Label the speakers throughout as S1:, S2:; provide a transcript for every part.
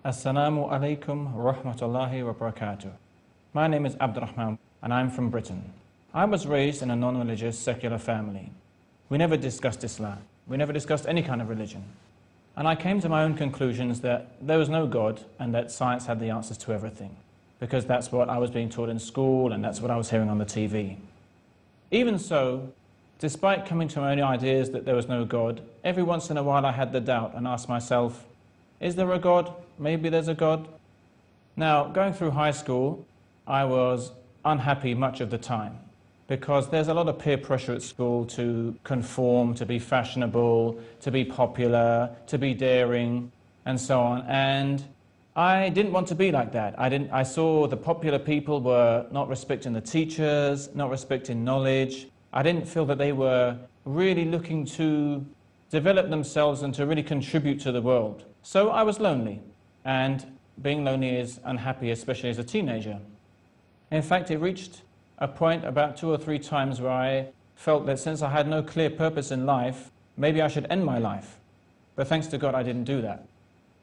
S1: Assalamu alaikum rahmatullahi wa barakatuh. My name is Abdurrahman and I'm from Britain. I was raised in a non-religious secular family. We never discussed Islam. We never discussed any kind of religion. And I came to my own conclusions that there was no God and that science had the answers to everything, because that's what I was being taught in school and that's what I was hearing on the TV. Even so, despite coming to my own ideas that there was no God, every once in a while I had the doubt and asked myself, is there a God? Maybe there's a God. Now, going through high school, I was unhappy much of the time because there's a lot of peer pressure at school to conform, to be fashionable, to be popular, to be daring, and so on. And I didn't want to be like that. I saw the popular people were not respecting the teachers, not respecting knowledge. I didn't feel that they were really looking to develop themselves and to really contribute to the world. So I was lonely, and being lonely is unhappy, especially as a teenager. In fact, it reached a point about 2 or 3 times where I felt that since I had no clear purpose in life, maybe I should end my life. But thanks to God, I didn't do that.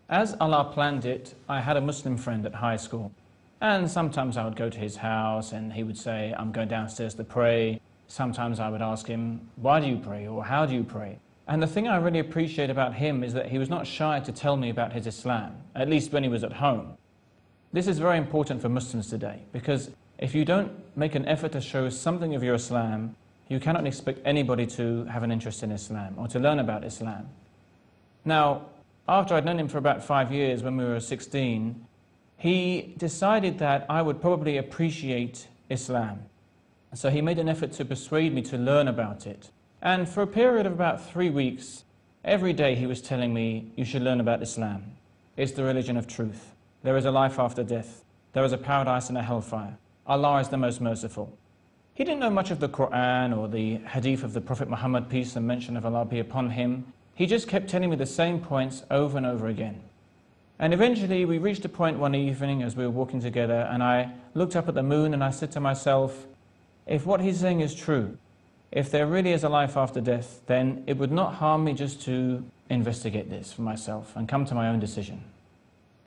S1: As Allah planned it, I had a Muslim friend at high school. And sometimes I would go to his house and he would say, I'm going downstairs to pray. Sometimes I would ask him, why do you pray? Or how do you pray? And the thing I really appreciate about him is that he was not shy to tell me about his Islam, at least when he was at home. This is very important for Muslims today, because if you don't make an effort to show something of your Islam, you cannot expect anybody to have an interest in Islam or to learn about Islam. Now, after I'd known him for about 5 years, when we were 16, he decided that I would probably appreciate Islam. So he made an effort to persuade me to learn about it. And for a period of about 3 weeks, every day he was telling me, you should learn about Islam. It's the religion of truth. There is a life after death. There is a paradise and a hellfire. Allah is the most merciful. He didn't know much of the Quran or the hadith of the Prophet Muhammad, peace and mention of Allah be upon him. He just kept telling me the same points over and over again. And eventually we reached a point one evening as we were walking together, and I looked up at the moon and I said to myself, if what he's saying is true, if there really is a life after death, then it would not harm me just to investigate this for myself and come to my own decision.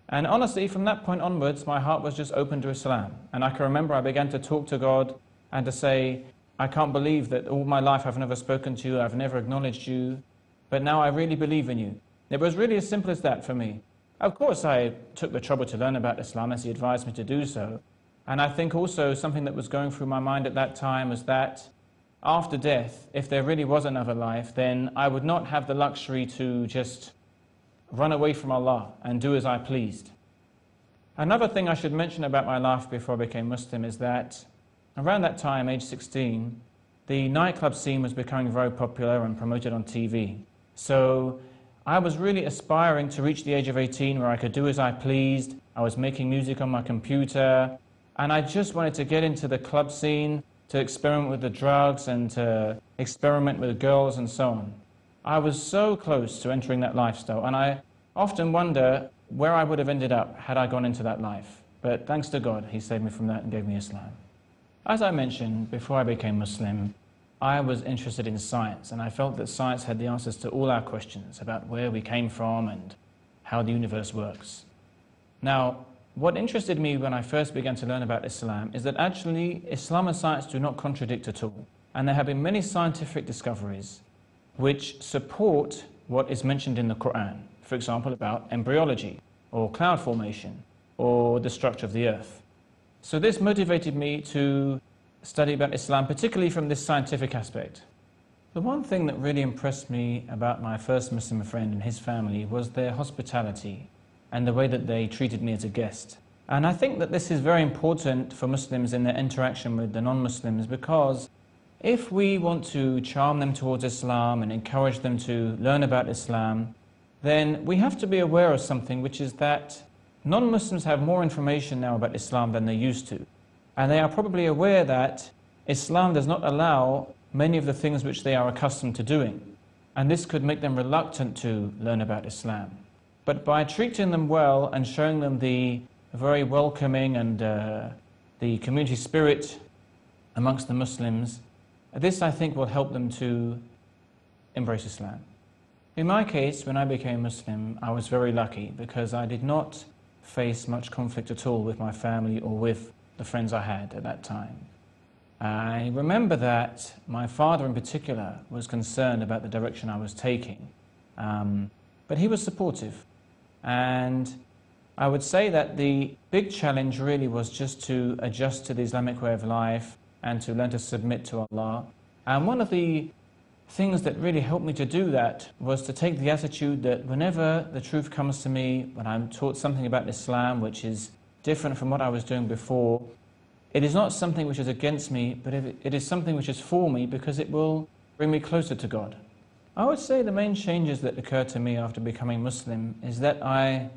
S1: And honestly, from that point onwards, my heart was just open to Islam. And I can remember I began to talk to God and to say, I can't believe that all my life I've never spoken to you, I've never acknowledged you, but now I really believe in you. It was really as simple as that for me. Of course, I took the trouble to learn about Islam as he advised me to do so. And I think also something that was going through my mind at that time was that after death, if there really was another life, then I would not have the luxury to just run away from Allah and do as I pleased. Another thing I should mention about my life before I became Muslim is that around that time, age 16, the nightclub scene was becoming very popular and promoted on TV. So I was really aspiring to reach the age of 18 where I could do as I pleased. I was making music on my computer, and I just wanted to get into the club scene, to experiment with the drugs and to experiment with girls and so on. I was so close to entering that lifestyle, and I often wonder where I would have ended up had I gone into that life. But thanks to God, He saved me from that and gave me Islam. As I mentioned, before I became Muslim, I was interested in science, and I felt that science had the answers to all our questions about where we came from and how the universe works. Now, what interested me when I first began to learn about Islam is that actually Islam and science do not contradict at all. And there have been many scientific discoveries which support what is mentioned in the Quran. For example, about embryology, or cloud formation, or the structure of the earth. So this motivated me to study about Islam, particularly from this scientific aspect. The one thing that really impressed me about my first Muslim friend and his family was their hospitality and the way that they treated me as a guest. And I think that this is very important for Muslims in their interaction with the non-Muslims, because if we want to charm them towards Islam and encourage them to learn about Islam, then we have to be aware of something, which is that non-Muslims have more information now about Islam than they used to. And they are probably aware that Islam does not allow many of the things which they are accustomed to doing. And this could make them reluctant to learn about Islam. But by treating them well and showing them the very welcoming and the community spirit amongst the Muslims, this I think will help them to embrace Islam. In my case, when I became Muslim, I was very lucky because I did not face much conflict at all with my family or with the friends I had at that time. I remember that my father in particular was concerned about the direction I was taking, but he was supportive. And I would say that the big challenge really was just to adjust to the Islamic way of life and to learn to submit to Allah. And one of the things that really helped me to do that was to take the attitude that whenever the truth comes to me, when I'm taught something about Islam which is different from what I was doing before, it is not something which is against me, but it is something which is for me because it will bring me closer to God. I would say the main changes that occurred to me after becoming Muslim is that I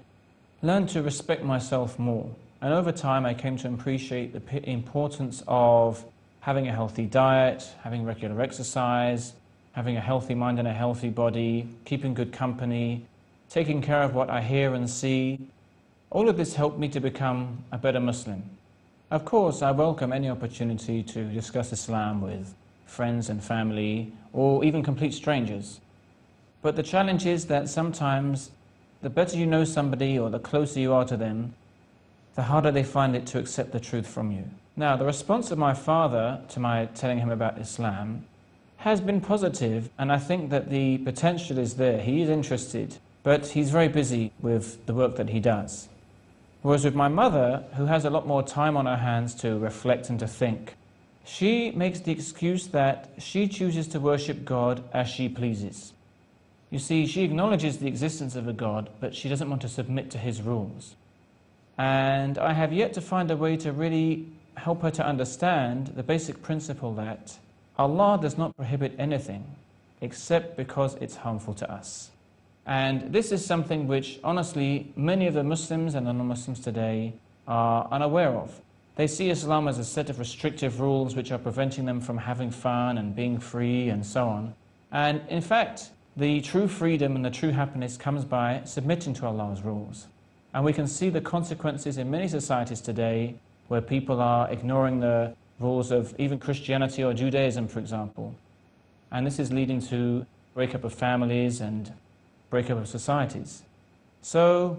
S1: learned to respect myself more. And over time I came to appreciate the importance of having a healthy diet, having regular exercise, having a healthy mind and a healthy body, keeping good company, taking care of what I hear and see. All of this helped me to become a better Muslim. Of course, I welcome any opportunity to discuss Islam with friends and family, or even complete strangers. But the challenge is that sometimes the better you know somebody or the closer you are to them, the harder they find it to accept the truth from you. Now, the response of my father to my telling him about Islam has been positive, and I think that the potential is there. He is interested, but he's very busy with the work that he does. Whereas with my mother, who has a lot more time on her hands to reflect and to think, she makes the excuse that she chooses to worship God as she pleases. You see, she acknowledges the existence of a God, but she doesn't want to submit to his rules. And I have yet to find a way to really help her to understand the basic principle that Allah does not prohibit anything except because it's harmful to us. And this is something which, honestly, many of the Muslims and the non-Muslims today are unaware of. They see Islam as a set of restrictive rules which are preventing them from having fun and being free and so on. And in fact, the true freedom and the true happiness comes by submitting to Allah's rules. And we can see the consequences in many societies today where people are ignoring the rules of even Christianity or Judaism, for example. And this is leading to breakup of families and breakup of societies. So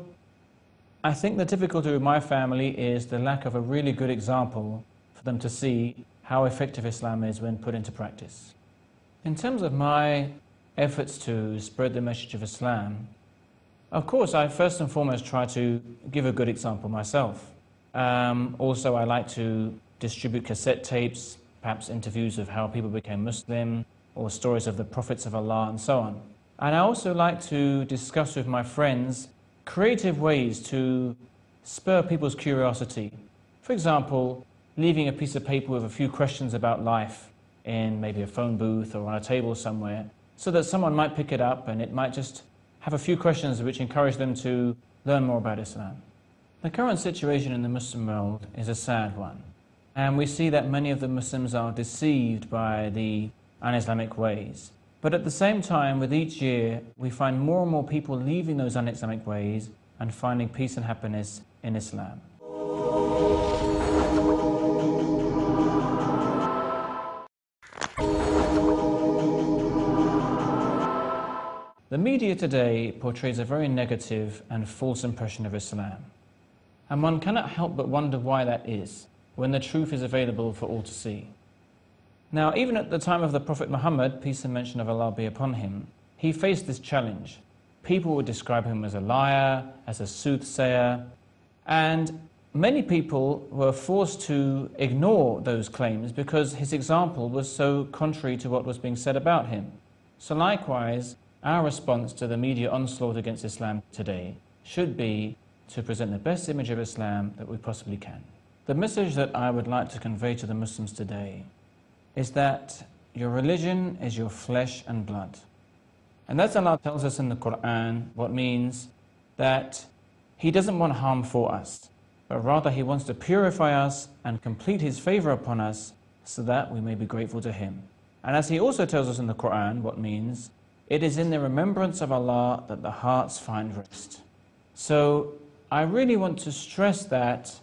S1: I think the difficulty with my family is the lack of a really good example for them to see how effective Islam is when put into practice. In terms of my efforts to spread the message of Islam, of course I first and foremost try to give a good example myself. Also I like to distribute cassette tapes, perhaps interviews of how people became Muslim, or stories of the prophets of Allah and so on. And I also like to discuss with my friends creative ways to spur people's curiosity. For example, leaving a piece of paper with a few questions about life in maybe a phone booth or on a table somewhere, so that someone might pick it up and it might just have a few questions which encourage them to learn more about Islam. The current situation in the Muslim world is a sad one, and we see that many of the Muslims are deceived by the un-Islamic ways. But at the same time, with each year, we find more and more people leaving those un-Islamic ways and finding peace and happiness in Islam. The media today portrays a very negative and false impression of Islam. And one cannot help but wonder why that is, when the truth is available for all to see. Now, even at the time of the Prophet Muhammad, peace and mention of Allah be upon him, he faced this challenge. People would describe him as a liar, as a soothsayer, and many people were forced to ignore those claims because his example was so contrary to what was being said about him. So likewise, our response to the media onslaught against Islam today should be to present the best image of Islam that we possibly can. The message that I would like to convey to the Muslims today is that your religion is your flesh and blood. And that's Allah tells us in the Quran, what means that He doesn't want harm for us, but rather He wants to purify us and complete His favor upon us so that we may be grateful to Him. And as He also tells us in the Quran, what means, it is in the remembrance of Allah that the hearts find rest. So I really want to stress that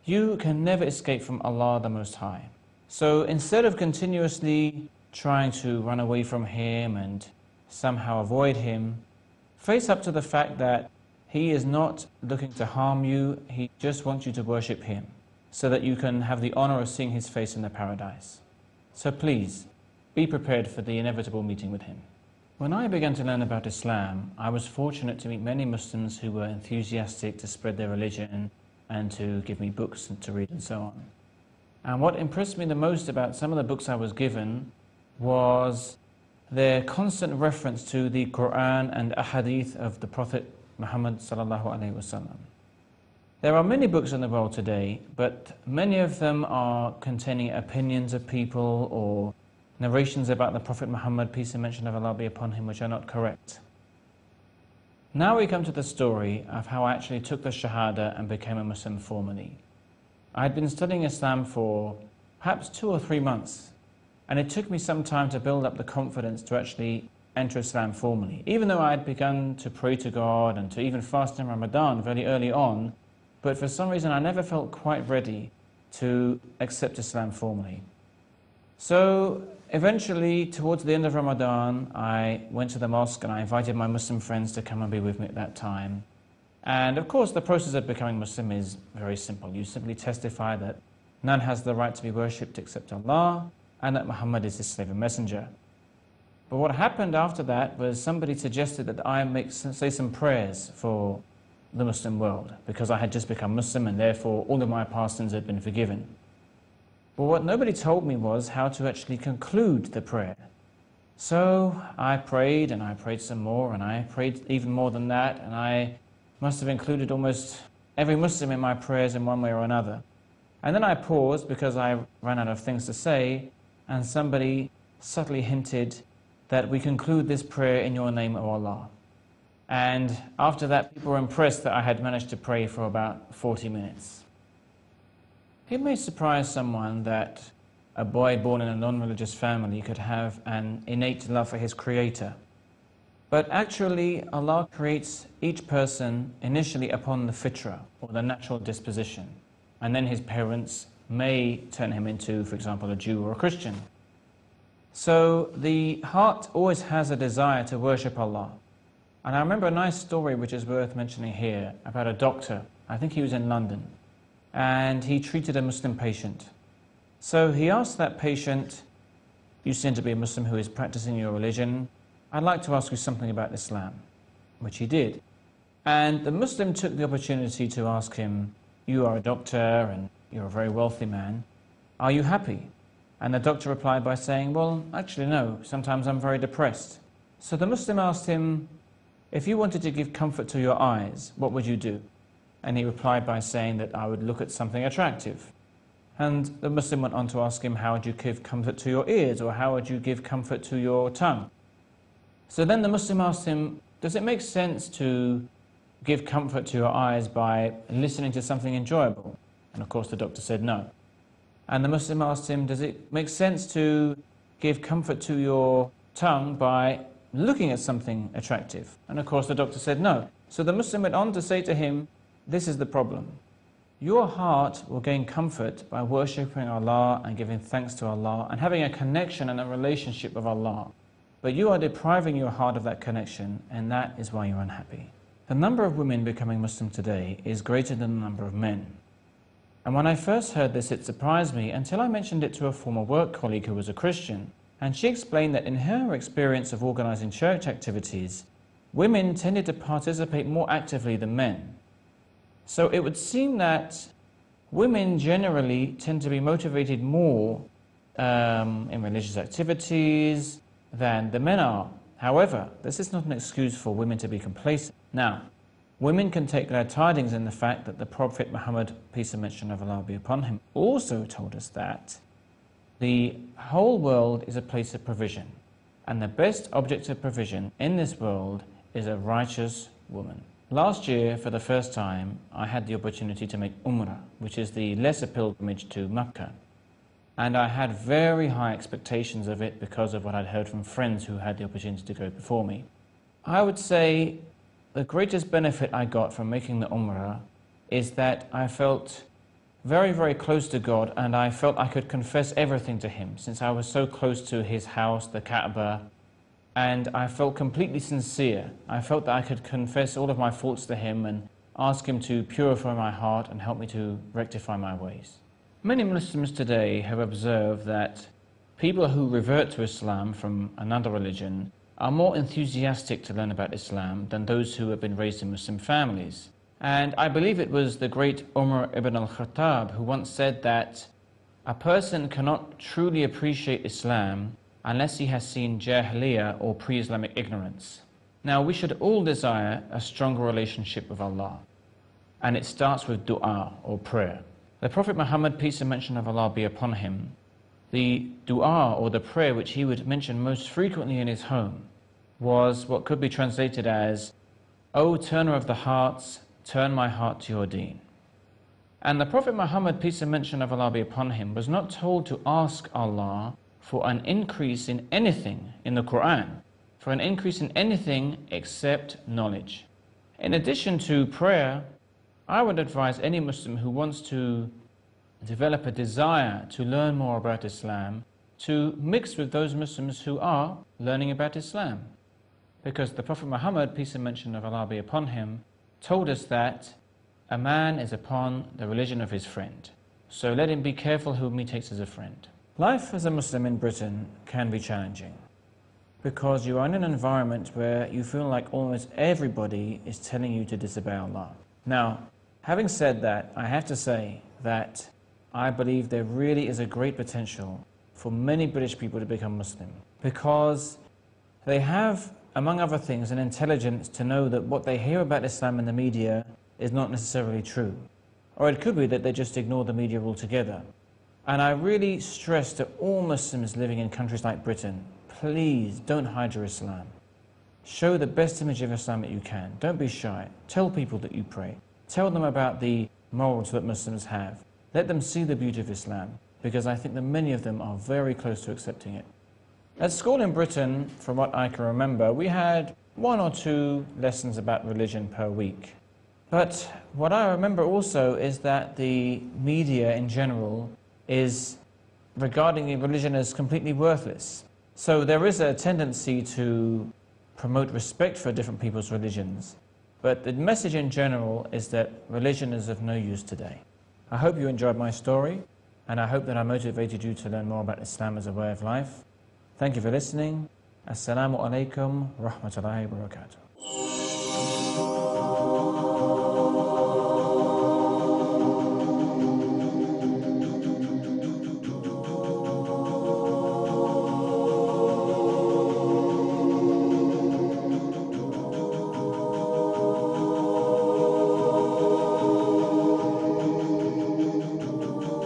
S1: you can never escape from Allah the Most High. So instead of continuously trying to run away from Him and somehow avoid Him, face up to the fact that He is not looking to harm you. He just wants you to worship Him so that you can have the honor of seeing His face in the paradise. So please, be prepared for the inevitable meeting with Him. When I began to learn about Islam, I was fortunate to meet many Muslims who were enthusiastic to spread their religion and to give me books to read and so on. And what impressed me the most about some of the books I was given was their constant reference to the Quran and Ahadith of the Prophet Muhammad sallallahu alaihi wasallam. There are many books in the world today, but many of them are containing opinions of people or narrations about the Prophet Muhammad, peace and mention of Allah be upon him, which are not correct. Now we come to the story of how I actually took the Shahada and became a Muslim formally. I had been studying Islam for perhaps 2 or 3 months, and it took me some time to build up the confidence to actually enter Islam formally. Even though I had begun to pray to God and to even fast in Ramadan very early on, but for some reason I never felt quite ready to accept Islam formally. So eventually, towards the end of Ramadan, I went to the mosque and I invited my Muslim friends to come and be with me at that time. And of course, the process of becoming Muslim is very simple. You simply testify that none has the right to be worshipped except Allah, and that Muhammad is His slave and messenger. But what happened after that was somebody suggested that I say some prayers for the Muslim world, because I had just become Muslim and therefore all of my past sins had been forgiven. But what nobody told me was how to actually conclude the prayer. So I prayed and I prayed some more and I prayed even more than that, and I must have included almost every Muslim in my prayers in one way or another. And then I paused because I ran out of things to say, and somebody subtly hinted that we conclude this prayer in your name, O Allah. And after that, people were impressed that I had managed to pray for about 40 minutes. It may surprise someone that a boy born in a non-religious family could have an innate love for his Creator. But actually, Allah creates each person initially upon the fitrah, or the natural disposition. And then his parents may turn him into, for example, a Jew or a Christian. So the heart always has a desire to worship Allah. And I remember a nice story which is worth mentioning here about a doctor. I think he was in London, and he treated a Muslim patient. So he asked that patient, "You seem to be a Muslim who is practicing your religion. I'd like to ask you something about Islam," which he did. And the Muslim took the opportunity to ask him, "You are a doctor and you're a very wealthy man. Are you happy?" And the doctor replied by saying, "Well, actually no, sometimes I'm very depressed." So the Muslim asked him, "If you wanted to give comfort to your eyes, what would you do?" And he replied by saying that I would look at something attractive. And the Muslim went on to ask him, "How would you give comfort to your ears, or how would you give comfort to your tongue?" So then the Muslim asked him, "Does it make sense to give comfort to your eyes by listening to something enjoyable?" And of course the doctor said no. And the Muslim asked him, "Does it make sense to give comfort to your tongue by looking at something attractive?" And of course the doctor said no. So the Muslim went on to say to him, "This is the problem. Your heart will gain comfort by worshipping Allah and giving thanks to Allah and having a connection and a relationship with Allah. But you are depriving your heart of that connection, and that is why you're unhappy." The number of women becoming Muslim today is greater than the number of men. And when I first heard this, it surprised me until I mentioned it to a former work colleague who was a Christian. And she explained that in her experience of organizing church activities, women tended to participate more actively than men. So it would seem that women generally tend to be motivated more in religious activities than the men are. However, this is not an excuse for women to be complacent. Now, women can take glad tidings in the fact that the Prophet Muhammad, peace and mention of Allah be upon him, also told us that the whole world is a place of provision, and the best object of provision in this world is a righteous woman. Last year, for the first time, I had the opportunity to make Umrah, which is the lesser pilgrimage to Mecca. And I had very high expectations of it because of what I'd heard from friends who had the opportunity to go before me. I would say the greatest benefit I got from making the Umrah is that I felt very, very close to God, and I felt I could confess everything to Him since I was so close to His house, the Kaaba, and I felt completely sincere. I felt that I could confess all of my faults to him and ask him to purify my heart and help me to rectify my ways. Many Muslims today have observed that people who revert to Islam from another religion are more enthusiastic to learn about Islam than those who have been raised in Muslim families. And I believe it was the great Umar ibn al-Khattab who once said that a person cannot truly appreciate Islam unless he has seen Jahiliyyah or pre-Islamic ignorance. Now, we should all desire a stronger relationship with Allah, and it starts with dua or prayer. The Prophet Muhammad, peace and mention of Allah be upon him, the dua or the prayer which he would mention most frequently in his home was what could be translated as, "O turner of the hearts, turn my heart to your deen." And the Prophet Muhammad, peace and mention of Allah be upon him, was not told to ask Allah for an increase in anything in the Quran, for an increase in anything except knowledge. In addition to prayer, I would advise any Muslim who wants to develop a desire to learn more about Islam to mix with those Muslims who are learning about Islam. Because the Prophet Muhammad, peace and mention of Allah be upon him, told us that a man is upon the religion of his friend. So let him be careful whom he takes as a friend. Life as a Muslim in Britain can be challenging because you are in an environment where you feel like almost everybody is telling you to disobey Allah. Now, having said that, I have to say that I believe there really is a great potential for many British people to become Muslim because they have, among other things, an intelligence to know that what they hear about Islam in the media is not necessarily true. Or it could be that they just ignore the media altogether. And I really stress to all Muslims living in countries like Britain, please don't hide your Islam. Show the best image of Islam that you can. Don't be shy. Tell people that you pray. Tell them about the morals that Muslims have. Let them see the beauty of Islam, because I think that many of them are very close to accepting it. At school in Britain, from what I can remember, we had 1 or 2 lessons about religion per week. But what I remember also is that the media in general is regarding religion as completely worthless. So there is a tendency to promote respect for different people's religions. But the message in general is that religion is of no use today. I hope you enjoyed my story, and I hope that I motivated you to learn more about Islam as a way of life. Thank you for listening. Assalamu alaikum wa rahmatullahi wa barakatuh.